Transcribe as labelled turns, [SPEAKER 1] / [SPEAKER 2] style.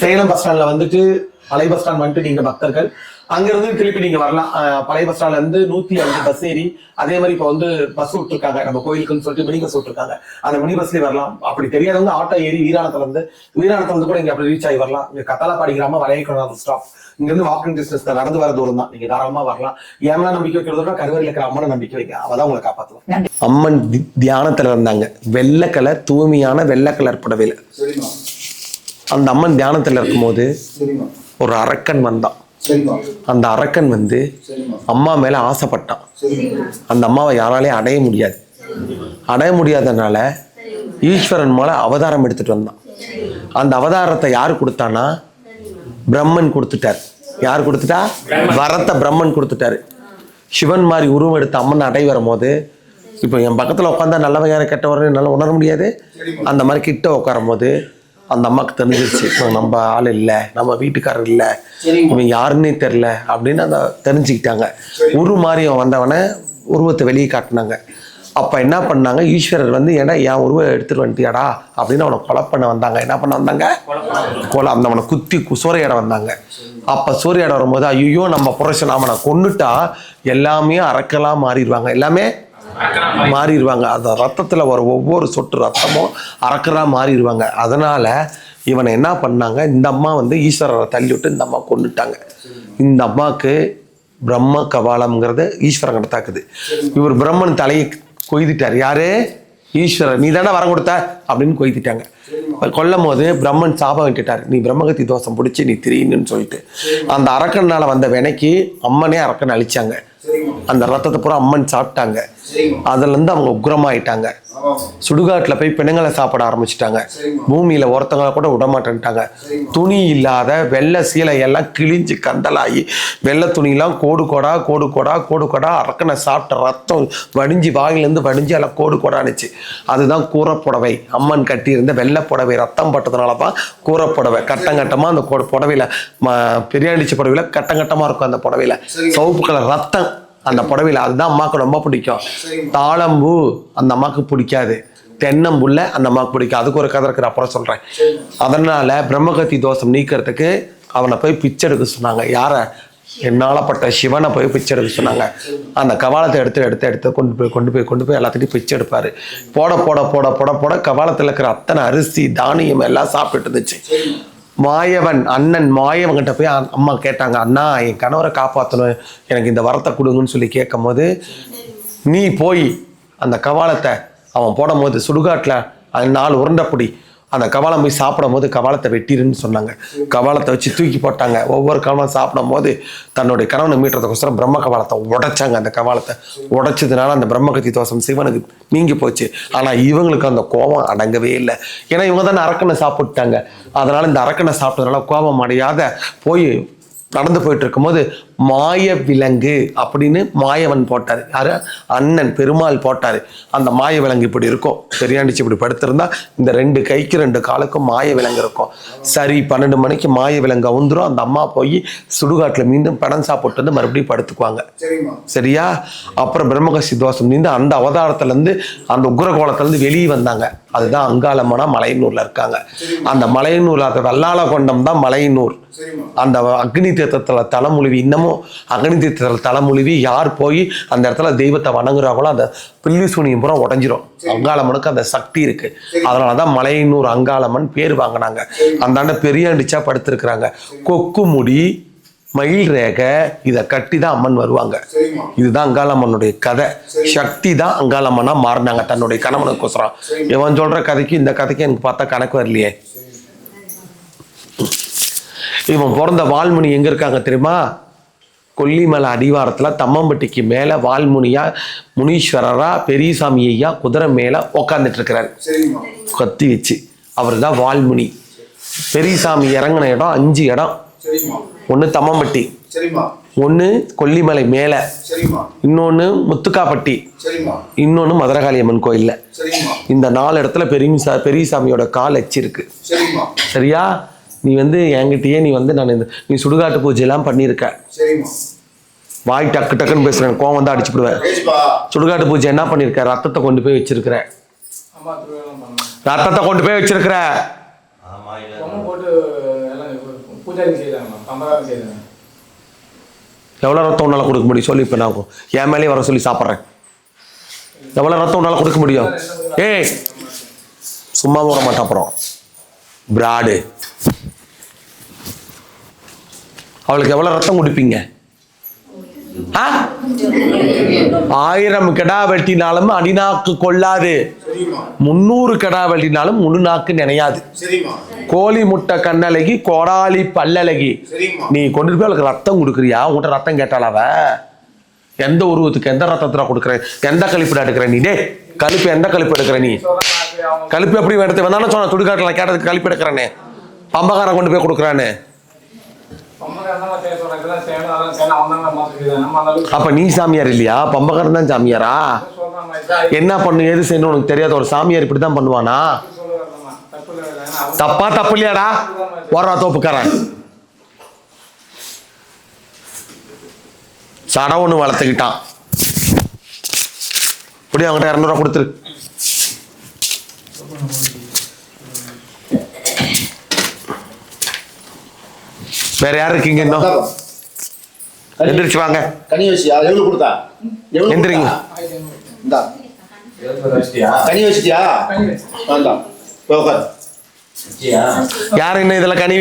[SPEAKER 1] Salem bus ஸ்டாண்ட்ல வந்துட்டு பழைய பஸ் ஸ்டாண்ட் வந்துட்டு நீங்க பக்தர்கள் அங்கிருந்து திருப்பி நீங்க வரலாம். பழைய பஸ் ஸ்டாண்ட்ல இருந்து 105 பஸ் ஏறி அதே மாதிரி இப்ப வந்து பஸ் விட்டுருக்காங்க நம்ம கோயிலுக்குன்னு சொல்லிட்டு மினி பஸ் விட்டுருக்காங்க. அந்த மினி பஸ்லயே வரலாம். அப்படி தெரியாதவங்க ஆட்டோ ஏறி வீராணத்துல இருந்து கூட இங்க அப்படி ரீச் ஆகி வரலாம். இங்க கத்தாலப்பாடி கிராமம் வளையக்குளம் ஸ்டாப் இங்க இருந்து வாக்கிங் டிஸ்டன்ஸ் நடந்து வர தூரம் தான். நீங்க தாராளமா வரலாம். ஏன்னா நம்பிக்கை வைக்கிறதோட கருவறையில் இருக்கிற அம்மனை நம்பிக்கை வைக்க அவதான் உங்களை காப்பாற்றுவோம். அம்மன் தியானத்துல இருந்தாங்க. வெள்ளை கலர் தூய்மையான வெள்ளை கலர் புடவையில அந்த அம்மன் தியானத்துல இருக்கும்போது ஒரு அரக்கன் வந்தான். அந்த அரக்கன் வந்து அம்மா மேல ஆசைப்பட்டான். அந்த அம்மாவை யாராலையும் அடைய முடியாதனால ஈஸ்வரன் மேல அவதாரம் எடுத்துட்டு வந்தான். அந்த அவதாரத்தை யாரு கொடுத்தானா? பிரம்மன் கொடுத்துட்டார். யார் கொடுத்துட்டா? வரத்தை பிரம்மன் கொடுத்துட்டாரு. சிவன் மாதிரி உருவம் எடுத்த அம்மன் அடை வரும்போது இப்போ என் பக்கத்துல உட்காந்தா நல்லவன் யாரை கெட்டவரன்னு என்னால உணர முடியாது. அந்த மாதிரி கிட்ட உட்காரும் போது அந்த அம்மாவுக்கு தெரிஞ்சிருச்சு, நம்ம ஆள் இல்லை, நம்ம வீட்டுக்காரர் இல்லை, இவன் யாருன்னே தெரில அப்படின்னு அந்த தெரிஞ்சுக்கிட்டாங்க. மாதிரி வந்தவனை உருவத்தை வெளியே காட்டினாங்க. அப்போ என்ன பண்ணாங்க? ஈஸ்வரர் வந்து ஏன்னா என் உருவம் எடுத்துட்டு வந்துட்டியாடா அப்படின்னு அவனை கொலை பண்ண வந்தாங்க. என்ன பண்ண வந்தாங்க? அந்த அவனை குத்தி சூறையாட வந்தாங்க. அப்போ சூறையாட வரும்போது ஐயோ நம்ம புரட்சன் அவனை கொன்னுட்டா எல்லாமே அரக்கலாம் மாறிடுவாங்க, எல்லாமே மாறிடுவாங்க. அந்த ரத்தத்தில் வர ஒவ்வொரு சொட்டு ரத்தமும் அரக்கரா மாறிடுவாங்க. அதனால இவனை என்ன பண்ணாங்க? இந்த அம்மா வந்து ஈஸ்வரரை தள்ளி விட்டு இந்த அம்மா கொண்டுட்டாங்க. இந்த அம்மாவுக்கு பிரம்ம கபாலம்ங்கிறது ஈஸ்வரன் கிடத்தாக்குது. இவர் பிரம்மன் தலையை கொய்திட்டார். யாரு? ஈஸ்வரர். நீ தானே வரம் கொடுத்த அப்படின்னு கொய்திட்டாங்க. கொல்லும் போது பிரம்மன் சாபம் விட்டுட்டார், நீ பிரம்மகத்தி தோஷம் பிடிச்சி நீ திரின்னு சொல்லிட்டு. அந்த அரக்கனால வந்த வினைக்கு அம்மனே அரக்கன் அழிச்சாங்க. அந்த ரத்தத்தை பூரா அம்மன் சாப்பிட்டாங்க. அதுல இருந்து அவங்க உக்ரமாயிட்டாங்க. சுடுகாட்டுல போய் பெண்களை சாப்பிட ஆரம்பிச்சுட்டாங்க. பூமியில ஒருத்தவங்களை கூட விடமாட்டேன்ட்டாங்க. துணி இல்லாத வெள்ளை சீலை எல்லாம் கிழிஞ்சு கந்தலாகி வெள்ளை துணியெல்லாம் கோடு கோடா அரக்கனை சாப்பிட்ட ரத்தம் வடிஞ்சு வாயிலிருந்து வடிஞ்சு எல்லாம் கோடு கோடானுச்சு. அதுதான் கூரப்புடவை. அம்மன் கட்டி இருந்த வெள்ளை புடவை ரத்தம் பட்டதுனாலதான் கூரப்புடவை. கட்டங்கட்டமா அந்த புடவையில பெரியாண்டிச்சு புடவையில கட்டங்கட்டமா இருக்கும். அந்த புடவையில சிவப்பு கலர் ரத்தம் அந்த புடவையில. அதுதான் அம்மாவுக்கு ரொம்ப பிடிக்கும். தாளம்பூ அந்த அம்மாவுக்கு பிடிக்காது, தென்னம்புள்ள அந்த அம்மாவுக்கு பிடிக்கும். அதுக்கு ஒரு கதை இருக்கிற அப்புறம் சொல்றேன். அதனால பிரம்மகத்தி தோஷம் நீக்கிறதுக்கு அவனை போய் பிச்சை எடுக்க சொன்னாங்க. யார? என்னாலப்பட்ட சிவனை போய் பிச்சை எடுக்க சொன்னாங்க. அந்த கவாலத்தை எடுத்து கொண்டு போய் எல்லாத்தையும் பிச்சை எடுப்பாரு. போட கவாலத்தில் இருக்கிற அத்தனை அரிசி தானியம் எல்லாம் சாப்பிட்டு இருந்துச்சு. மாயவன் அண்ணன் மாயவன் கிட்ட போய் அம்மா கேட்டாங்க, அண்ணா என் கணவரை காப்பாற்றணும், எனக்கு இந்த வரத்தை கொடுங்கன்னு சொல்லி கேட்கும் போது, நீ போய் அந்த கவாலத்தை அவன் போடும் போது சுடுகாட்டில் 4 உருண்டைப்பொடி அந்த கவாலம் போய் சாப்பிடும் போது கவாலத்தை வெட்டிருன்னு சொன்னாங்க. கவாலத்தை வச்சு தூக்கி போட்டாங்க. ஒவ்வொரு கவாலம் சாப்பிடும் போது தன்னுடைய கணவனை மீட்டுறதுக்கோசரம் பிரம்ம கவாலத்தை உடைச்சாங்க. அந்த கவாலத்தை உடைச்சதுனால அந்த பிரம்மகத்தி தோஷம் சிவனுக்கு நீங்கி போச்சு. ஆனால் இவங்களுக்கு அந்த கோபம் அடங்கவே இல்லை. ஏன்னா இவங்க தானே அரக்கனை சாப்பிட்டாங்க. அதனால இந்த அரக்கனை சாப்பிட்டதுனால கோபம் அடையாத போய் நடந்து போயிட்டு இருக்கும்போது மாய விலங்கு அப்படின்னு மாயவன் போட்டாரு. யாரு? அண்ணன் பெருமாள் போட்டாரு. அந்த மாய விலங்கு இப்படி இருக்கும், பெரியாண்டிச்சு இப்படி படுத்திருந்தா இந்த 2 கைக்கு 2 காலுக்கும் மாய விலங்கு இருக்கும். சரி 12 மணிக்கு மாய விலங்கு அவுந்துரும். அந்த அம்மா போய் சுடுகாட்டுல மீண்டும் படம் சாப்பிட்டு வந்து மறுபடியும் படுத்துக்குவாங்க. சரியா? அப்புறம் பிரம்மகத்தி தோஷம் நீந்து அந்த அவதாரத்துல இருந்து அந்த உக்ரகோலத்துல இருந்து வெளியே வந்தாங்க. அதுதான் அங்காளம்மனா மலையனூர்ல இருக்காங்க. அந்த மலையனூர் அது வல்லாள கொண்டம் தான் மலையனூர். அந்த அக்னி தீர்த்தத்துல தலைமுழுவி, இன்னமும் அக்னி தீர்த்தத்துல தலைமுழுவி யார் போய் அந்த இடத்துல தெய்வத்தை வணங்குறாங்களோ அந்த பில்லி சூனியம் பூரா உடஞ்சிரும். அங்காளம்மனுக்கு அந்த சக்தி இருக்கு. அதனாலதான் மலையனூர் அங்காளம்மன் பேர் வாங்கினாங்க. அந்தாண்ட பெரியாண்டிச்சா படுத்திருக்கிறாங்க. கொக்கு முடி மயில் ரேகை இதை கட்டி தான் அம்மன் வருவாங்க. இதுதான் அங்காளம்மனுடைய கதை. சக்தி தான் அங்காளம்மனா மாறினாங்க தன்னுடைய கணவனுக்கோசரம். இவன் சொல்ற கதைக்கு இந்த கதைக்கு எனக்கு பார்த்தா கணக்கு வரலையே. இவன் பிறந்த வால்முனி எங்க இருக்காங்க தெரியுமா? கொல்லிமலை அடிவாரத்துல தம்மம்பட்டிக்கு மேல வால்முனியா முனீஸ்வரரா பெரியசாமி ஐயா குதிரை மேல உக்காந்துட்டு இருக்கிறாரு கத்தி வச்சு. அவர் தான் வால்முனி. பெரியசாமி இறங்கின இடம் 5 இடம். ஒன்று தம்மம்பட்டி, ஒன்று கொல்லிமலை மேல, இன்னொன்று முத்துக்காப்பட்டி, இன்னொன்று மதுரகாளியம்மன் கோயில்ல. இந்த 4 இடத்துல பெரியசாமியோட கால் வச்சிருக்கு. சரியா? நீ வந்து என்கிட்டயே நீ வந்து நீ சுடுகாட்டு பூஜையெல்லாம் பண்ணியிருக்க. வாய் டக்கு டக்குன்னு பேசுறேன், கோவம் வந்து அடிச்சுடுவேன். சுடுகாட்டு பூஜை என்ன பண்ணிருக்க? ரத்தத்தை கொண்டு போய் வச்சிருக்கிற. ரத்தத்தை கொண்டு போய் வச்சிருக்கிற. எவ்வளோ ரத்தம் உன்னால கொடுக்க முடியும் சொல்லி இப்போ நான் என் மேலேயே வர சொல்லி சாப்பிட்றேன். எவ்வளோ ரத்தம் உன்னால கொடுக்க முடியும்? ஏய் சும்மா போட மாட்டேன் அப்புறம் பிராடு. அவளுக்கு எவ்வளோ ரத்தம் குடிப்பீங்க? 1000 கிடா வெட்டினாலும் அடிநாக்கு கொள்ளாது, 300 கிடா வெட்டினாலும் முழுநாக்கு நினையாது. கோழி முட்டை கண்ணழகி கோடாலி பல்லழகி. நீ கொண்டு போய் அவளுக்கு ரத்தம் கொடுக்குறியா? உங்கள்கிட்ட ரத்தம் கேட்டாலாவ? எந்த உருவத்துக்கு எந்த ரத்தத்துல கொடுக்குற? எந்த கழிப்பு எடுக்கிற நீ? டே கழிப்பு எந்த கழிப்பு எடுக்கிற நீ? கழிப்பு எப்படி எடுத்து வந்தாலும் சொன்ன துடிக்காட்டில் கேட்டதுக்கு கழிப்பு எடுக்கிறேன்னு பம்பக்காரன் கொண்டு போய் கொடுக்குறான்னு. அப்ப நீ சாமியார் இல்லையா? பம்பக்காரன் தான் சாமியாரா? என்ன பண்ணு ஏது செய்யணும் உனக்கு தெரியாத ஒரு சாமியார் இப்படிதான் பண்ணுவானா? தப்பா தப்பு இல்லையாடா? ஓடுறா தோப்புக்காரன். சட ஒண்ணு வளர்த்துக்கிட்டான். இப்படி அவங்ககிட்ட 200 ரூபா கொடுத்துரு. வேற யாரு இருக்கீங்க? இன்னும் எந்திரிச்சு வாங்க.
[SPEAKER 2] கனி வச்சியா? எவ்வளவு கொடுத்தா?
[SPEAKER 1] எந்திரிங்க.
[SPEAKER 2] இந்தா கனி வச்சிட்டியா? வேண்டாம்.
[SPEAKER 1] யாரு இன்னும் இதுல கனி